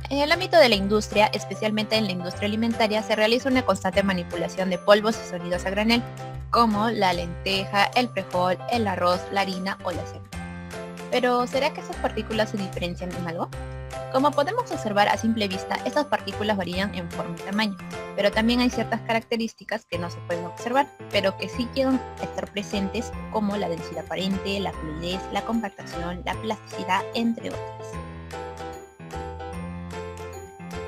En el ámbito de la industria, especialmente en la industria alimentaria, se realiza una constante manipulación de polvos y sólidos a granel, como la lenteja, el frijol, el arroz, la harina o la cebada. Pero, ¿será que esas partículas se diferencian en algo? Como podemos observar a simple vista, estas partículas varían en forma y tamaño, pero también hay ciertas características que no se pueden observar, pero que sí quieren estar presentes, como la densidad aparente, la fluidez, la compactación, la plasticidad, entre otras.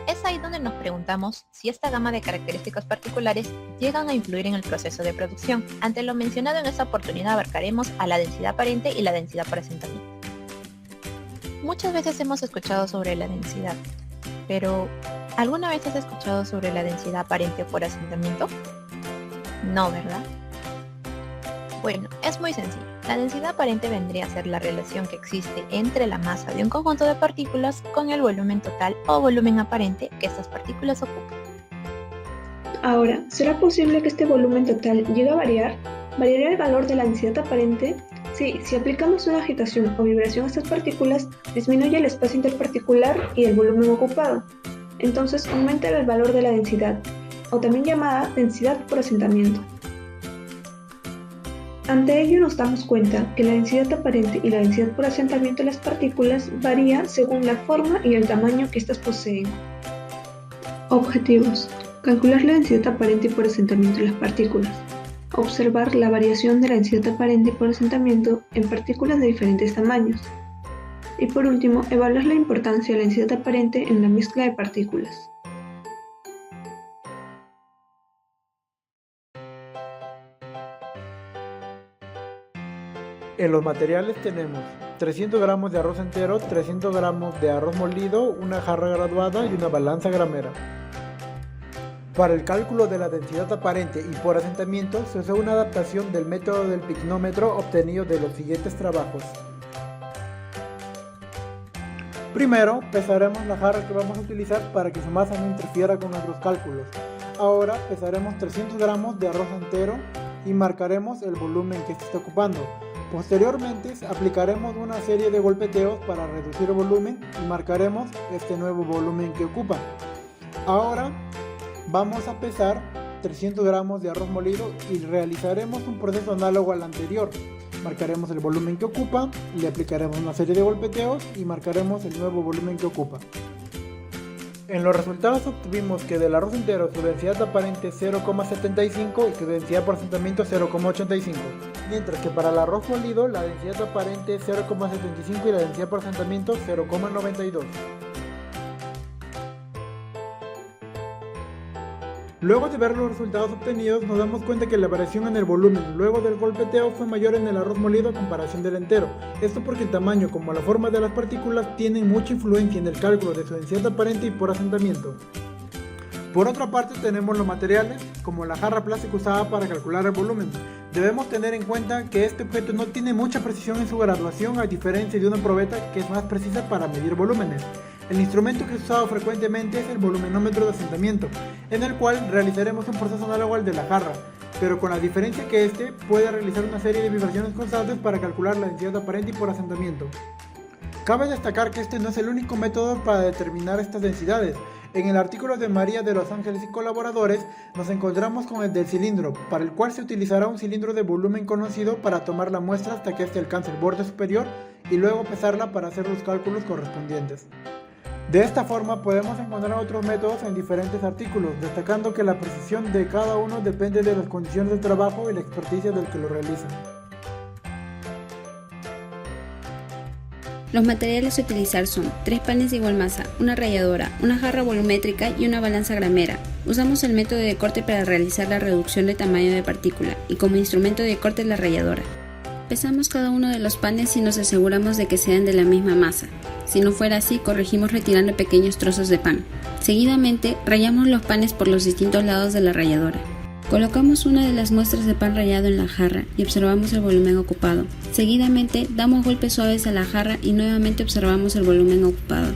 Es ahí donde nos preguntamos si esta gama de características particulares llegan a influir en el proceso de producción. Ante lo mencionado en esta oportunidad abarcaremos a la densidad aparente y la densidad por asentamiento. Muchas veces hemos escuchado sobre la densidad, pero ¿alguna vez has escuchado sobre la densidad aparente por asentamiento? No, ¿verdad? Bueno, es muy sencillo. La densidad aparente vendría a ser la relación que existe entre la masa de un conjunto de partículas con el volumen total o volumen aparente que estas partículas ocupan. Ahora, ¿será posible que este volumen total llegue a variar? ¿Variará el valor de la densidad aparente? Sí, si aplicamos una agitación o vibración a estas partículas, disminuye el espacio interparticular y el volumen ocupado. Entonces aumenta el valor de la densidad, o también llamada densidad por asentamiento. Ante ello nos damos cuenta que la densidad aparente y la densidad por asentamiento de las partículas varía según la forma y el tamaño que éstas poseen. Objetivos: calcular la densidad aparente y por asentamiento de las partículas. Observar la variación de la densidad aparente y por asentamiento en partículas de diferentes tamaños. Y por último, evaluar la importancia de la densidad aparente en la mezcla de partículas. En los materiales tenemos 300 gramos de arroz entero, 300 gramos de arroz molido, una jarra graduada y una balanza gramera. Para el cálculo de la densidad aparente y por asentamiento se usa una adaptación del método del pignómetro obtenido de los siguientes trabajos. Primero, pesaremos la jarra que vamos a utilizar para que su masa no interfiera con nuestros cálculos. Ahora pesaremos 300 gramos de arroz entero y marcaremos el volumen que está ocupando. Posteriormente aplicaremos una serie de golpeteos para reducir el volumen y marcaremos este nuevo volumen que ocupa. Ahora vamos a pesar 300 gramos de arroz molido y realizaremos un proceso análogo al anterior. Marcaremos el volumen que ocupa, le aplicaremos una serie de golpeteos y marcaremos el nuevo volumen que ocupa. En los resultados obtuvimos que del arroz entero su densidad aparente es 0,75 y su densidad por asentamiento 0,85, mientras que para el arroz molido la densidad aparente es 0,75 y la densidad por asentamiento 0,92. Luego de ver los resultados obtenidos nos damos cuenta que la variación en el volumen luego del golpeteo fue mayor en el arroz molido a comparación del entero. Esto porque el tamaño como la forma de las partículas tienen mucha influencia en el cálculo de su densidad aparente y por asentamiento. Por otra parte tenemos los materiales como la jarra plástica usada para calcular el volumen. Debemos tener en cuenta que este objeto no tiene mucha precisión en su graduación a diferencia de una probeta que es más precisa para medir volúmenes. El instrumento que es usado frecuentemente es el volumenómetro de asentamiento, en el cual realizaremos un proceso análogo al de la jarra, pero con la diferencia que este puede realizar una serie de vibraciones constantes para calcular la densidad aparente y por asentamiento. Cabe destacar que este no es el único método para determinar estas densidades. En el artículo de María de los Ángeles y colaboradores nos encontramos con el del cilindro, para el cual se utilizará un cilindro de volumen conocido para tomar la muestra hasta que éste alcance el borde superior y luego pesarla para hacer los cálculos correspondientes. De esta forma podemos encontrar otros métodos en diferentes artículos, destacando que la precisión de cada uno depende de las condiciones del trabajo y la experticia del que lo realiza. Los materiales a utilizar son 3 panes de igual masa, una ralladora, una jarra volumétrica y una balanza gramera. Usamos el método de corte para realizar la reducción de tamaño de partícula y como instrumento de corte la ralladora. Pesamos cada uno de los panes y nos aseguramos de que sean de la misma masa. Si no fuera así, corregimos retirando pequeños trozos de pan. Seguidamente, rallamos los panes por los distintos lados de la ralladora. Colocamos una de las muestras de pan rallado en la jarra y observamos el volumen ocupado. Seguidamente, damos golpes suaves a la jarra y nuevamente observamos el volumen ocupado.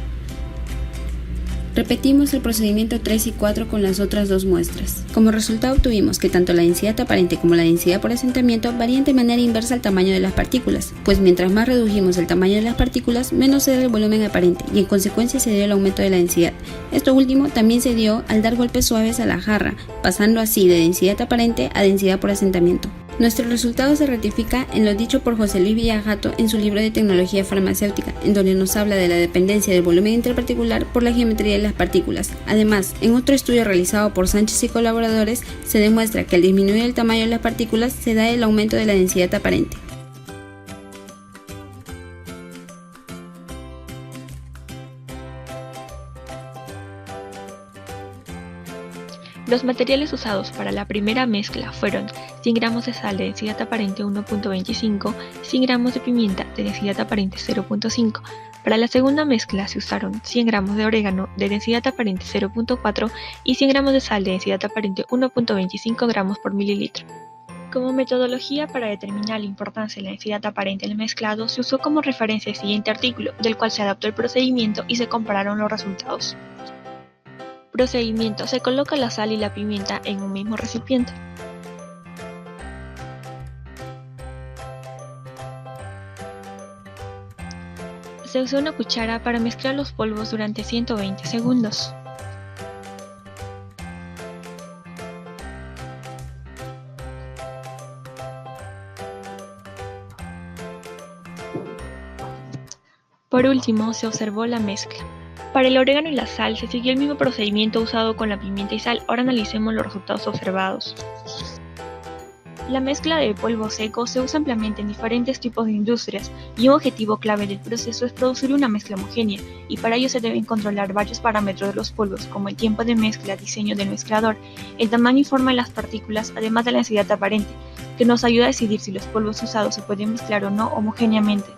Repetimos el procedimiento 3 y 4 con las otras dos muestras. Como resultado obtuvimos que tanto la densidad aparente como la densidad por asentamiento varían de manera inversa al tamaño de las partículas, pues mientras más redujimos el tamaño de las partículas, menos era el volumen aparente y en consecuencia se dio el aumento de la densidad. Esto último también se dio al dar golpes suaves a la jarra, pasando así de densidad aparente a densidad por asentamiento. Nuestro resultado se ratifica en lo dicho por José Luis Villajato en su libro de Tecnología Farmacéutica, en donde nos habla de la dependencia del volumen interparticular por la geometría de las partículas. Además, en otro estudio realizado por Sánchez y colaboradores, se demuestra que al disminuir el tamaño de las partículas se da el aumento de la densidad aparente. Los materiales usados para la primera mezcla fueron 100 gramos de sal de densidad aparente 1.25, 100 gramos de pimienta de densidad aparente 0.5. Para la segunda mezcla se usaron 100 gramos de orégano de densidad aparente 0.4 y 100 gramos de sal de densidad aparente 1.25 gramos por mililitro. Como metodología para determinar la importancia de la densidad aparente del mezclado, se usó como referencia el siguiente artículo, del cual se adaptó el procedimiento y se compararon los resultados. Procedimiento: se coloca la sal y la pimienta en un mismo recipiente. Se usa una cuchara para mezclar los polvos durante 120 segundos. Por último, se observó la mezcla. Para el orégano y la sal se siguió el mismo procedimiento usado con la pimienta y sal. Ahora analicemos los resultados observados. La mezcla de polvo seco se usa ampliamente en diferentes tipos de industrias y un objetivo clave del proceso es producir una mezcla homogénea, y para ello se deben controlar varios parámetros de los polvos, como el tiempo de mezcla, diseño del mezclador, el tamaño y forma de las partículas, además de la densidad aparente, que nos ayuda a decidir si los polvos usados se pueden mezclar o no homogéneamente.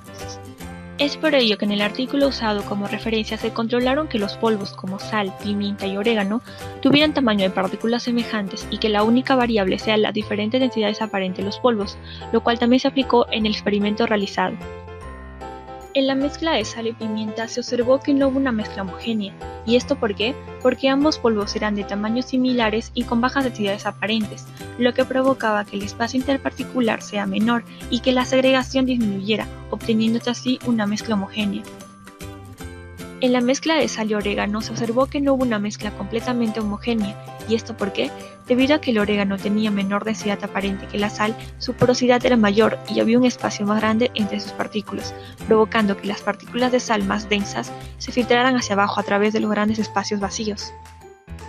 Es por ello que en el artículo usado como referencia se controlaron que los polvos como sal, pimienta y orégano tuvieran tamaño de partículas semejantes y que la única variable sea las diferentes densidades aparentes de los polvos, lo cual también se aplicó en el experimento realizado. En la mezcla de sal y pimienta se observó que no hubo una mezcla homogénea. ¿Y esto por qué? Porque ambos polvos eran de tamaños similares y con bajas densidades aparentes, lo que provocaba que el espacio interparticular sea menor y que la segregación disminuyera, obteniéndose así una mezcla homogénea. En la mezcla de sal y orégano se observó que no hubo una mezcla completamente homogénea. ¿Y esto por qué? Debido a que el orégano tenía menor densidad aparente que la sal, su porosidad era mayor y había un espacio más grande entre sus partículas, provocando que las partículas de sal más densas se filtraran hacia abajo a través de los grandes espacios vacíos.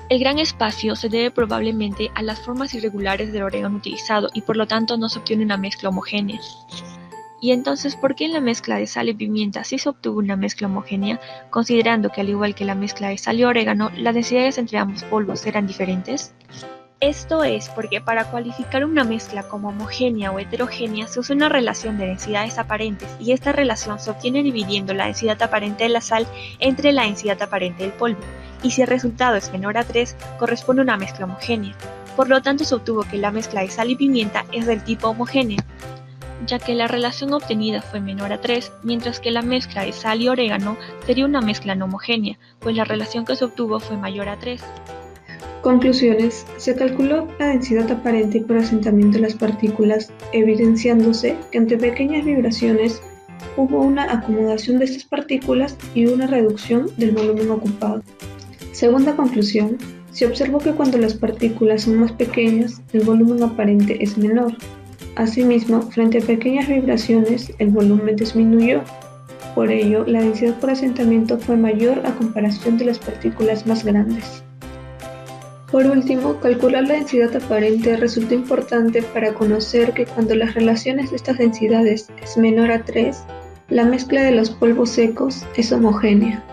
El gran espacio se debe probablemente a las formas irregulares del orégano utilizado y por lo tanto no se obtiene una mezcla homogénea. ¿Y entonces por qué en la mezcla de sal y pimienta sí se obtuvo una mezcla homogénea, considerando que al igual que la mezcla de sal y orégano, las densidades entre ambos polvos eran diferentes? Esto es porque para cualificar una mezcla como homogénea o heterogénea se usa una relación de densidades aparentes, y esta relación se obtiene dividiendo la densidad aparente de la sal entre la densidad aparente del polvo, y si el resultado es menor a 3, corresponde a una mezcla homogénea. Por lo tanto se obtuvo que la mezcla de sal y pimienta es del tipo homogénea, ya que la relación obtenida fue menor a 3, mientras que la mezcla de sal y orégano sería una mezcla no homogénea, pues la relación que se obtuvo fue mayor a 3. Conclusiones. Se calculó la densidad aparente por asentamiento de las partículas, evidenciándose que ante pequeñas vibraciones hubo una acomodación de estas partículas y una reducción del volumen ocupado. Segunda conclusión. Se observó que cuando las partículas son más pequeñas, el volumen aparente es menor. Asimismo, frente a pequeñas vibraciones, el volumen disminuyó. Por ello, la densidad por asentamiento fue mayor a comparación de las partículas más grandes. Por último, calcular la densidad aparente resulta importante para conocer que cuando las relaciones de estas densidades es menor a 3, la mezcla de los polvos secos es homogénea.